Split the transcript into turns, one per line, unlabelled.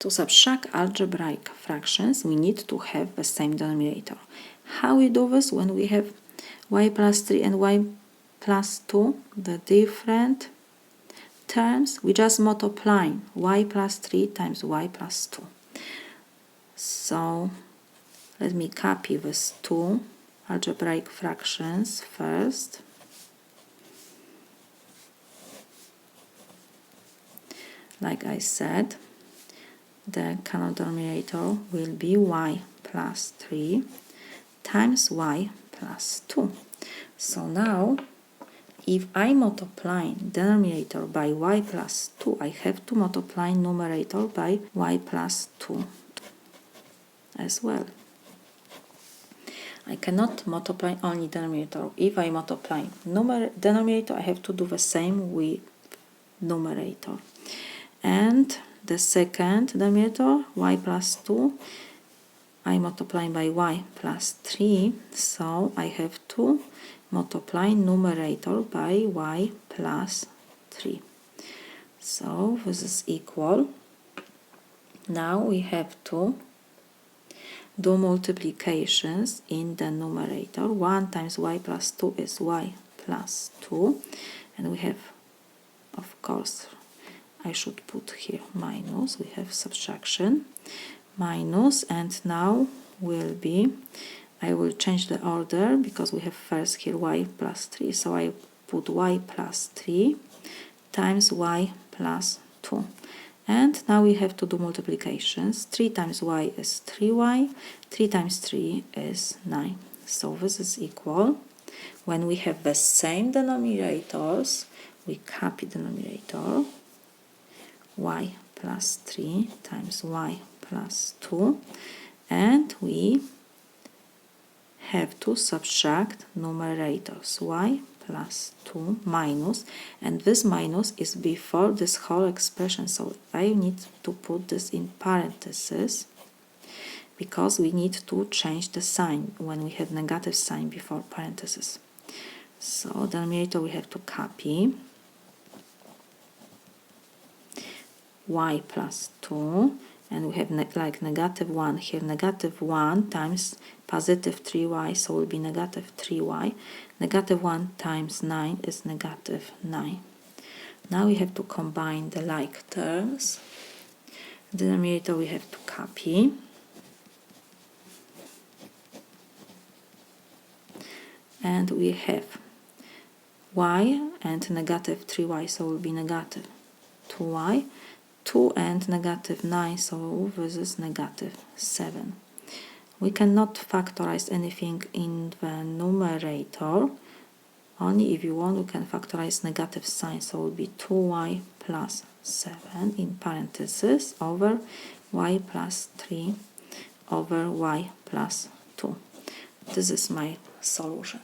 To subtract algebraic fractions, we need to have the same denominator. How we do this? When we have y plus 3 and y plus 2, the different terms, we just multiply y plus 3 times y plus 2. So let me copy these two algebraic fractions first. Like I said, the common denominator will be y plus 3 times y plus 2. So now, if I multiply denominator by y plus 2, I have to multiply numerator by y plus 2 as well. I cannot multiply only denominator. If I multiply denominator, I have to do the same with numerator. And the second denominator, y plus 2, I multiply by y plus 3, so I have to multiply numerator by y plus 3. So this is equal. Now we have to do multiplications in the numerator. 1 times y plus 2 is y plus 2, and we have, of course, I should put here minus, we have subtraction, minus, and now will be, I will change the order because we have first here y plus 3, so I put y plus 3 times y plus 2. And now we have to do multiplications. 3 times y is 3y, 3 times 3 is 9. So this is equal. When we have the same denominators, we copy denominator, y plus 3 times y plus 2, and we have to subtract numerators, y plus 2 minus, and this minus is before this whole expression, so I need to put this in parentheses because we need to change the sign when we have negative sign before parentheses. So denominator we have to copy, y plus 2, and we have like negative 1 here, negative 1 times positive 3y, so will be negative 3y. Negative 1 times 9 is negative 9. Now we have to combine the like terms. Denominator we have to copy. And we have y and negative 3y, so will be negative 2y. 2 and negative 9, so this is negative 7. We cannot factorize anything in the numerator. Only if you want, we can factorize negative sign, so it will be 2y plus 7 in parentheses over y plus 3 over y plus 2. This is my solution.